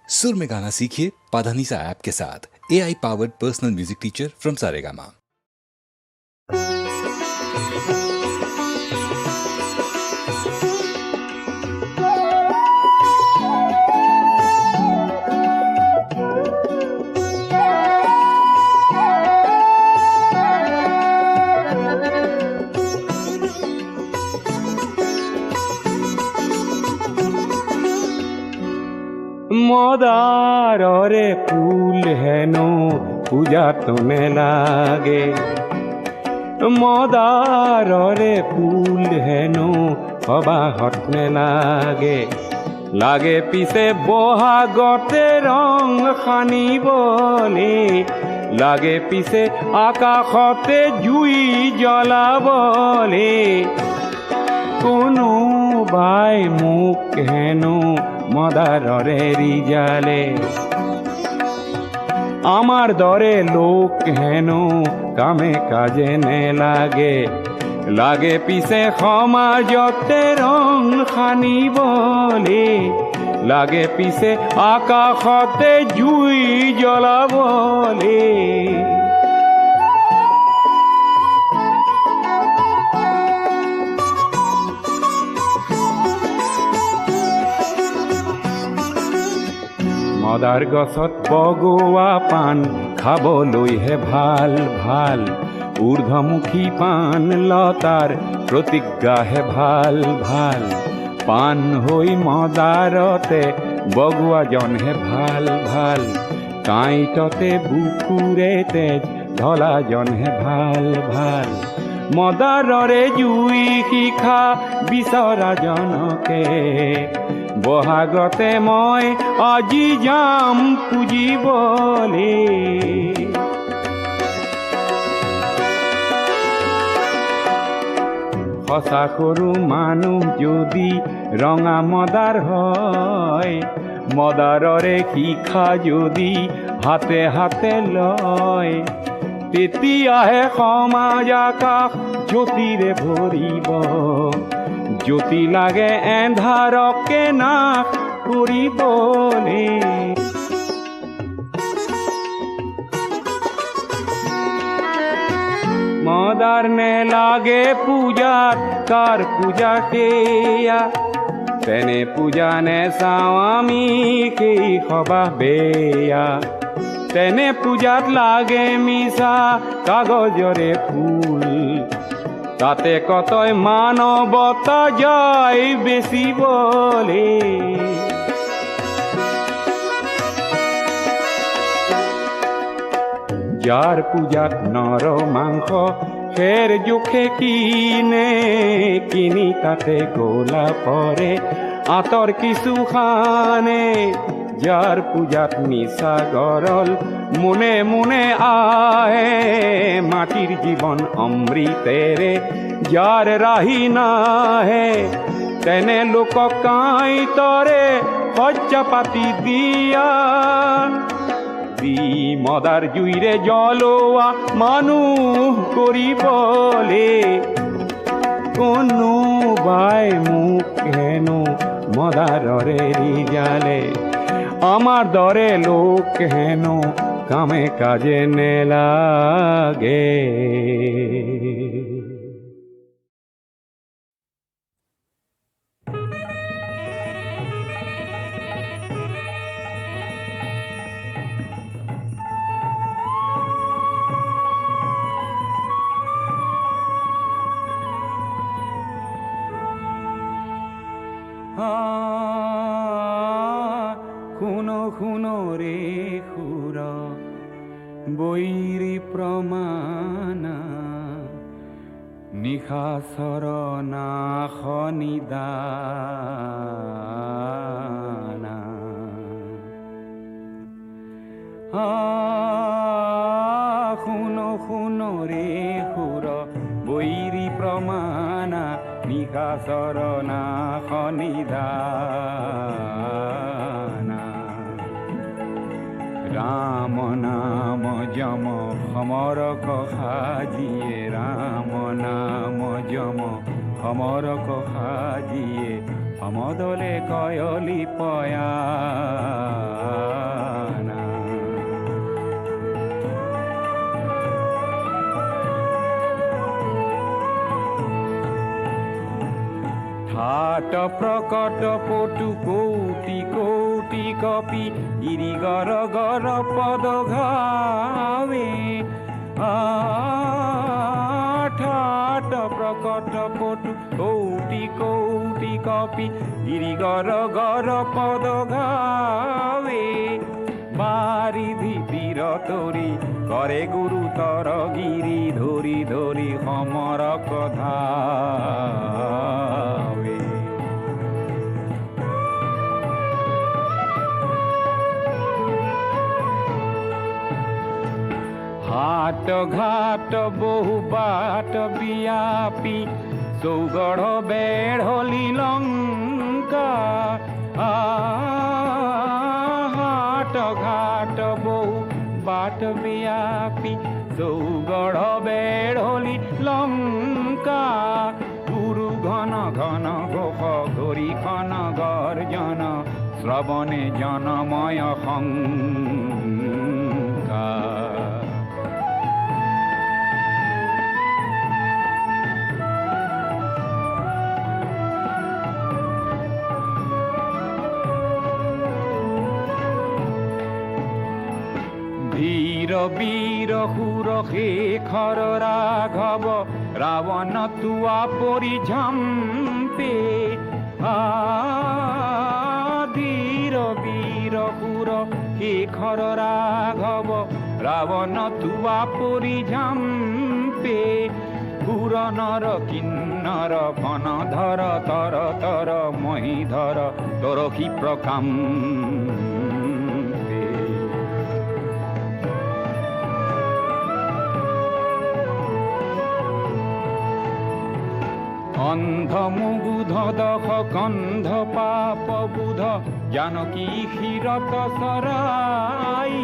सुर में गाना सीखिए पाधानीसा ऐप के साथ। AI powered personal music teacher from Saregama. মদারে ফুল হেন পূজা তনে লাগে, মদারে ফুল হেন সবাহত নেলাগে। লাগে পিছে বহাগতে ৰং সানিবলে, লাগে পিছে আকাশতে জুই জ্বলাবলে। কোনোবাই মোক হেনো মদাররে রিজালে, আমার দরে লোক হেন কামে কাজে নে লাগে। লাগে পিছে সমাজতে রং সানিবলে, লাগে পিছে আকাশতে জুই জ্বলাবলে। মদাৰ গছত বগোৱা পাণ খাবলৈহে ভাল ভাল, ঊৰ্ধ্বমুখী পাণ লতাৰ প্ৰতিজ্ঞাহে ভাল ভাল। পাণ হৈ মদাৰতে বগোৱাজনহে ভাল ভাল, কাঁইটতে বুকুৰে তেজ ঢলাজনহে ভাল ভাল। মদাৰৰে জুই শিখা বিচৰাজনকে বহাগতে মই আজি যাম পুজিবলে। সঁচা সৰু মানুহ যদি ৰঙা মদাৰ হয়, মদাৰৰে শিখা যদি হাতে হাতে লয়, তেতিয়াহে সমাজ আকাশ জ্যোতিৰে ভৰিব। জ্যোতি লাগে এন্ধাৰকে নাশ কৰিবলে। মদাৰ নে লাগে পূজাত, কাৰ পূজা সেয়া, তেনে পূজা নে চাওঁ আমি সেই সবাহ বেয়া। তেনে পূজাত লাগে মিছা কাগজৰে ফুল, তাতে কতই মানৱতা যায় বেচিবলে। যাৰ পূজাত নৰ মাংস খেৰ জোখে কিনে, কিনি তাতে গোলা পৰে আঁতৰ কিছু খানে। যাৰ পূজাত মিছা গৰল মনে মনে আহে, মাটিৰ জীৱন অমৃতেৰে যাৰ ৰাহি নাহে, তেনে লোকক কাঁইটৰে শয্যা পাতি দিয়া। দি মদাৰ জুইৰে জ্বলোৱা মানুহ কৰিবলে। কোনোবাই মোক হেনো মদাৰৰে ৰিজালে, আমাৰ দৰে লোক হেন কামে কাজে নে লাগে। শুনো শুনো ৰে সুৰ বৈৰী প্ৰমাণা, নিশাচৰ নাশ নিদানা। শুনো শুনো ৰে সুৰ বৈৰী প্ৰমাণা, নিশাচৰ নাশ নিদানা। রাম নাম যম সমরক সাজিয়ে, রাম নাম যম সমরক সাজিয়ে, সমদলে কয়লি পয়া। प्रकट पटु कोटि कोटि कपि इरि गर गर पद घावे ठाट प्रकट पटु कोटि कोटि कपि इरि गर गर पद घावे बारिधि তীর তরি করে গুরুতর গিরি ধরি ধরি সমর কথাবে হাট ঘাট বহু বাট বিয়াপি চৌগড় বেঢ়লি লঙ্কা হাট ঘাট বহু বাট বিয়াপি চৌগড় বেঢ়লি লঙ্কা গুরু ঘন ঘন ঘোষ ঘড়িখন গর্জন শ্রবণে জনময় শঙ্কা বীর বীর হুর শেখর রাঘব রাবণ তুয়া পরিঝম্পে ধীর বীর হুর শেখর রাঘব রাবণ তুয়া পরিঝম্পে হুর নর কিন্নর বনধর তর তর মহিধর তোর কি প্রকাম অন্ধ মুগুধ দখ গন্ধ পাপ বুধ জানকী ক্ষীরত সরাই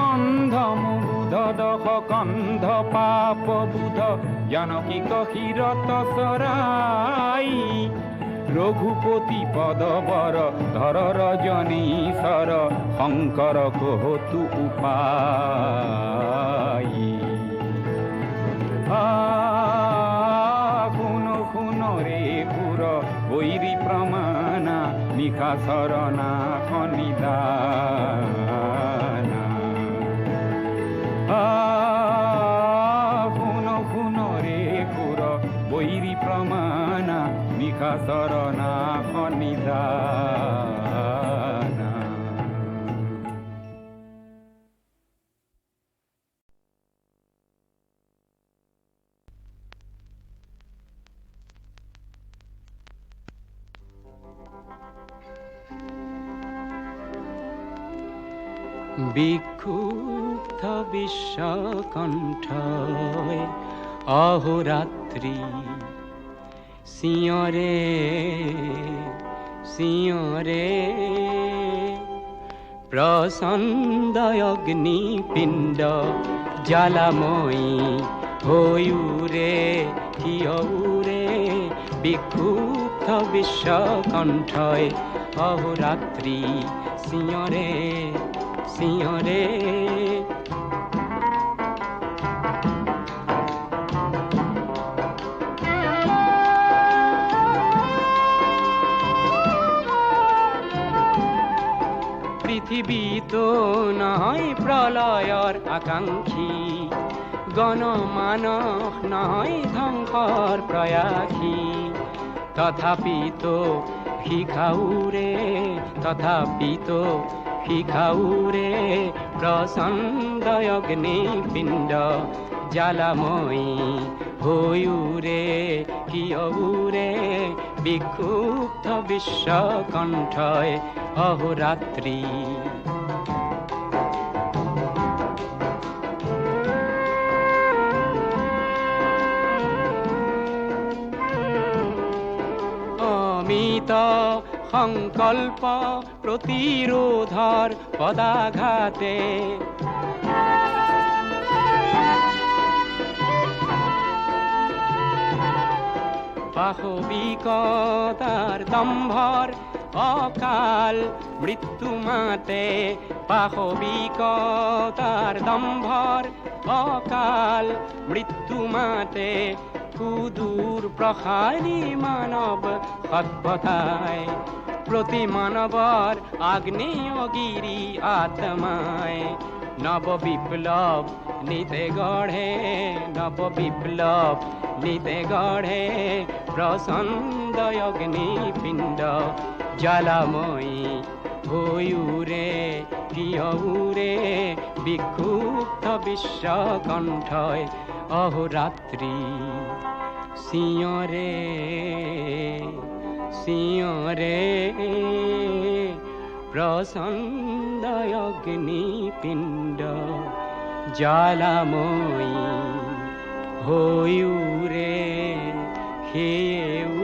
অন্ধ মুগুধ দখ গন্ধ পাপ বুধ জানকী ক্ষীরত সরাই রঘুপতি পদবর ধর রজনীশ্বর শঙ্কর কহতু উপায় খুনো খুনো রে পুর বৈরি প্রমাণা নিখা শরণা খনিদানা খুনো খুনো রে পুর বৈরি প্রমাণা নিখা শরণা খনিদানা বিক্ষুব্ধ বিশ্বকণ্ঠয় অহোরাত্রি সিঁয়রে সিঁয়রে প্রসন্দ অগ্নিপিণ্ড জ্বালাময়ী হইউরে হিয়উরে বিক্ষুব্ধ বিশ্বকণ্ঠয় অহোরাত্রি সিঁয়রে সিঁয়রে পৃথিবী তো নয় প্রলয়র আকাঙ্ক্ষী গণমানস নয় ধ্বংসর প্রয়াসী তথাপি তো শিখাউরে তথাপি তো শিখাউরে প্রচণ্ড অগ্নিপিণ্ড জ্বালাময়ী হইউরে কিয়উরে বিক্ষুব্ধ বিশ্বকণ্ঠয় অহোরাত্রি অমিত সংকল্প প্রতিরোধর পদাঘাতে পাশবিকতার দম্ভর অকাল মৃত্যু মাতে পাশবিকতার দম্ভর অকাল মৃত্যু মাতে সুদূর প্রসারী মানব সভ্যতায় প্রতি মানবর আগ্নেয়গিরি আত্মায় নব বিপ্লব নিতে গড়ে নব বিপ্লব নিতে গড়ে প্রসন্দ অগ্নিপিণ্ড জ্বালাময়ী হইউরে কিয়উরে বিক্ষুব্ধ বিশ্বকণ্ঠয় অহোরাত্রি সিঁয়রে সিঁয়রে প্রসন্দ অগ্নিপিণ্ড জ্বালাময়ী হইউরে হেউরে।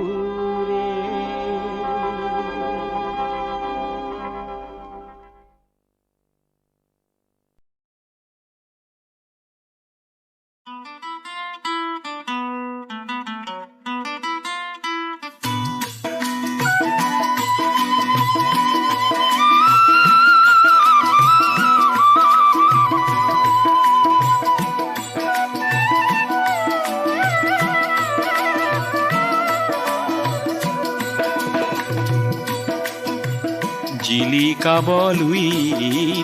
জিলিকা বলুই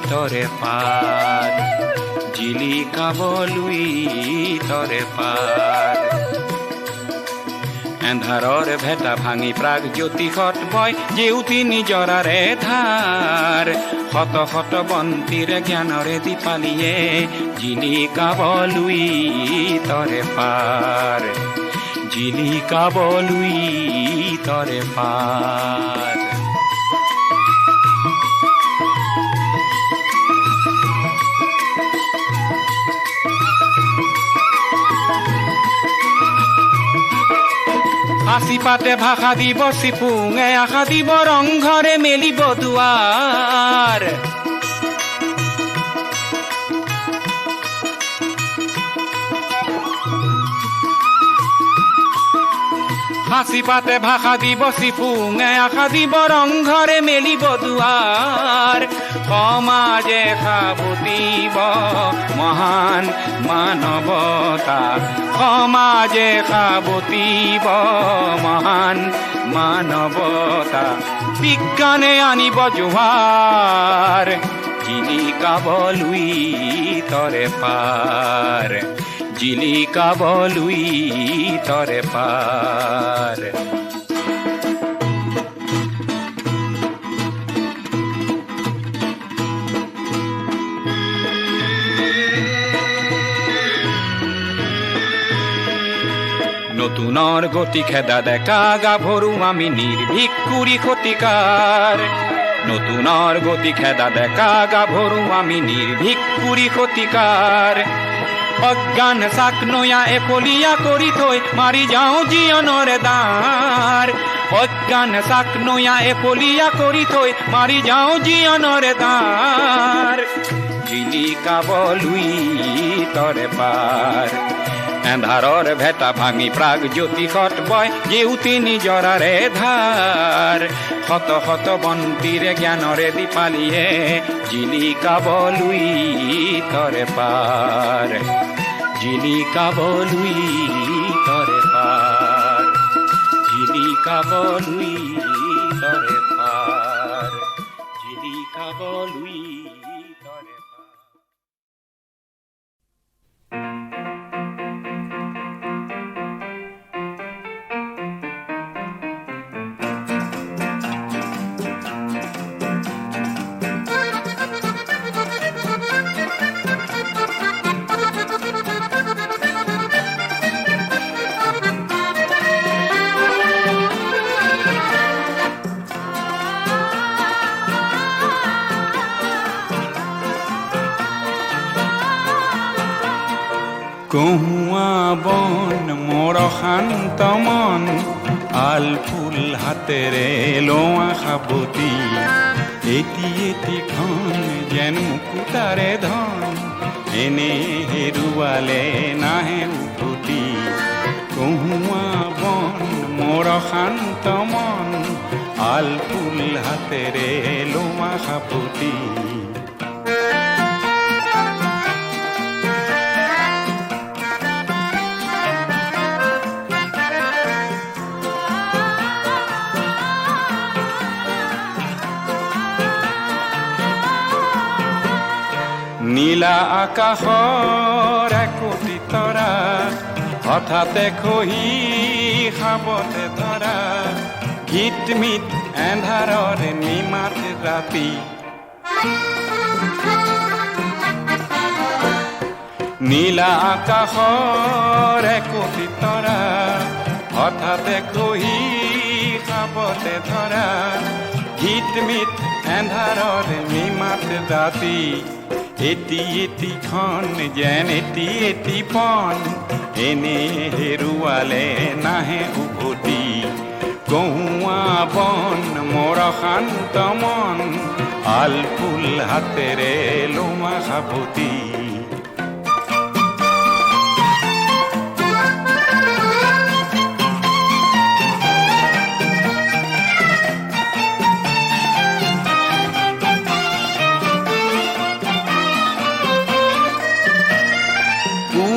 তরে পার জিলিকা বলুই তরে পার এন্ধাৰৰ ভেটা ভাঙি প্ৰাগ জ্যোতি সত বয় জেউতি নিজৰাৰে ধাৰ শত শত বন্তিৰে জ্ঞানৰে দীপালিয়ে জিলিকা বলুই তৰে পাৰ জিলিকা বলুই তৰে পাৰ। আশি পাতে ভাষা দিব চিপুঙে আশা দিব ৰংঘৰে মেলিব দুৱাৰ হাসি পাতে ভাষা দিব চিপুঙে আশা দিব ৰংঘৰে মেলিব দুৱাৰ সমাজে সাবুতিব মহান মানৱতা সমাজে সাবুতিব মহান মানৱতা বিজ্ঞানে আনিব জোহাৰ জিলিকা বলুই তৰে পাৰ জিলিকা বলুই তৰে পাৰ। নতুনৰ গতি খেদা ডেকা গাভৰু আমি নিৰ্ভীক কুৰি শতিকাৰ নতুনৰ গতি খেদা ডেকা গাভৰু আমি নিৰ্ভীক কুৰি শতিকাৰ অজ্ঞান চাক নয়া এফলীয়া কৰি থৈ মাৰি যাওঁ জীৱনৰে দ্বাৰ অজ্ঞান চাক নয়া এফলীয়া কৰি থৈ মাৰি যাওঁ জীৱনৰে দ্বাৰ জিলিকা বলুই তৰে পাৰ এন্ধাৰৰ ভেটা ভাঙি প্ৰাগ জ্যোতি সত বয় জেউতি নিজৰাৰে ধাৰ শত শত বন্তিৰে জ্ঞানৰে দীপালিয়ে জিলিকা বলুই তৰে পাৰ জিলিকা বলুই তৰে পাৰ জিলিকা বলুই তৰে পাৰ জিলিকা বলুই তৰে পাৰ। কহুৱা বন মোৰ শান্ত মন আল ফুল হাতেৰে লোৱা সাবতি এটি এটি খন যেন মুকুতাৰে ধন এনে হেৰুৱালে নাহে উভতি কহুৱা বন মোৰ শান্ত মন আল ফুল হাতেৰে লোৱা সাবতি নীলা আকাশৰ একোটি তৰা হঠাতে খহি খাবতে ধৰা গীতমিত এন্ধাৰৰ নিমাত ৰাতি নীলা আকাশৰ একোটি তৰা হঠাতে খহি খাবতে ধৰা গীতমিত এন্ধাৰৰ নিমাত ৰাতি এটি এটিখন যেন এটি এটি পন এনে হেৰুৱালে নাহে উভতি গৌৱা বন মোৰ শান্ত মন আলফুল হাতেৰে লোৱা সাবতি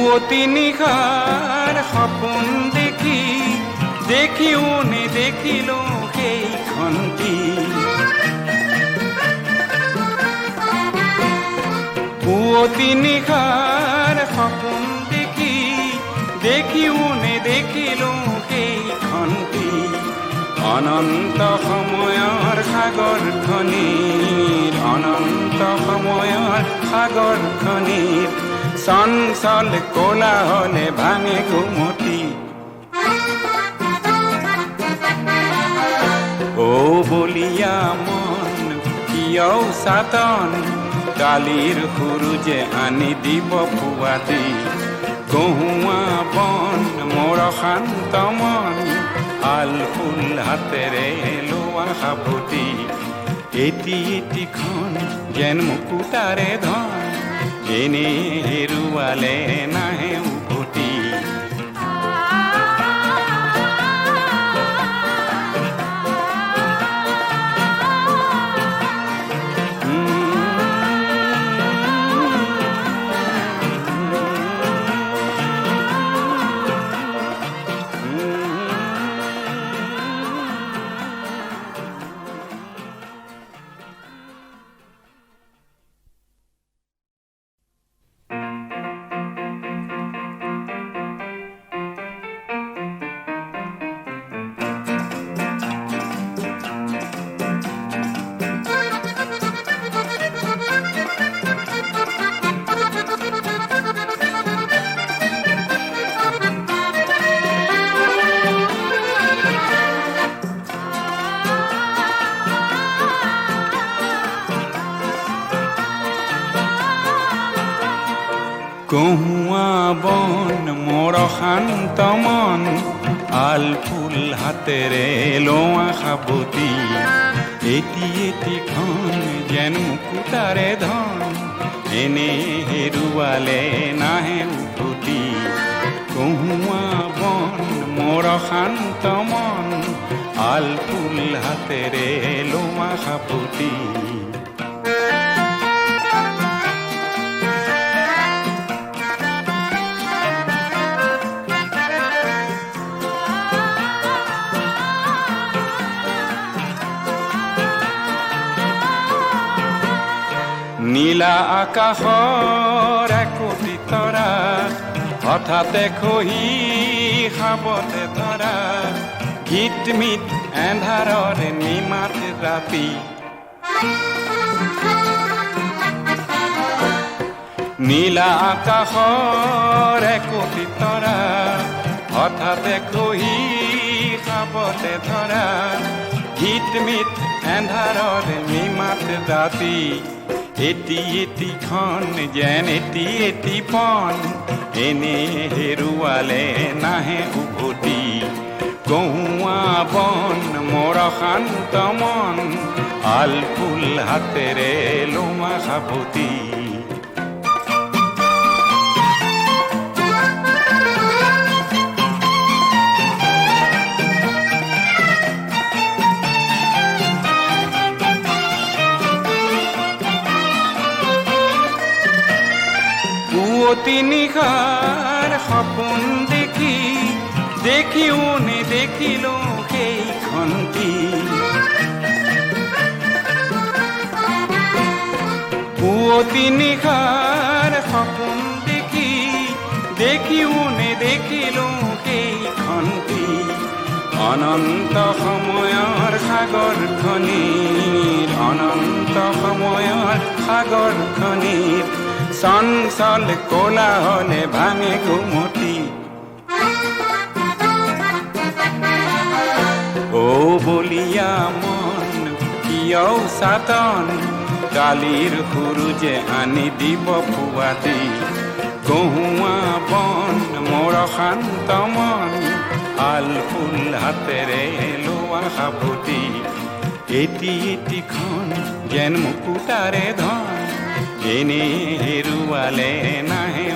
পুৱতি নিশাৰ সপোন দেখি দেখিও নেদেখিলো সেইখনটি পুৱতি নিশাৰ সপোন দেখি দেখিও নেদেখিলো সেইখনটি অনন্ত সময়ৰ সাগৰখনিৰ অনন্ত সময়ৰ সাগৰখনিৰ চঞ্চল কোলাহলে ভাঙে ঘুমতি ও বলিয়া মন কিয় সাতন কালিৰ সূৰুজে আনি দিব পুৱাতি গহুৱা বন মোৰ শান্ত মন আলফুল হাতেৰে লোৱা সাবতি এটি এটিখন যেন মুকুতাৰে ধন এনে হেৰুৱালে নাহে উভতি গহুৱা বন মোৰ শান্ত মন আলফুল হাতেৰে লোৱা সাবতি এটি এটিখন যেন মুকুতাৰে ধন এনে হেৰুৱালে নাহে উভতি গহুৱা বন মোৰ শান্ত মন আলফুল হাতেৰে লোৱা সাবতি নীলা আকাশৰ একোটি তৰা হঠাতে খহি খাবতে ধৰা গীতমিত এন্ধাৰৰ নিমাত ৰাতি নীলা আকাশৰ একোটি তৰা হঠাতে খহি খাবতে ধৰা গীতমিত এন্ধাৰৰ নিমাত ৰাতি এটি এটিখন যেন এটি এটি পন এনে হেৰুৱালে নাহে উভতি গহুৱা বন মোৰ শান্ত মন আলফুল হাতেৰে লোৱা সাবতি পুৱতি নিশাৰ সপোন দেখি দেখিও নেদেখিলো সেইখনটি পুৱতি নিশাৰ সপোন দেখি দেখি মনে দেখিল কেই খন্তি অনন্ত সময়ৰ সাগৰ খনিৰ অনন্ত সময়ৰ সাগৰ খনিৰ চঞ্চল কোলাহলে ভাঙে ঘুমতি ও বলিয়া মন কিয় সাতন কালিৰ সুৰুজে আনি দিব পুৱাতি গহুৱা বন মোৰ শান্ত মন আল ফুল হাতেৰে লোৱা সাবতি এটি এটিখন যেন মুকুতাৰে ধন এনে হেৰুৱালে নাহে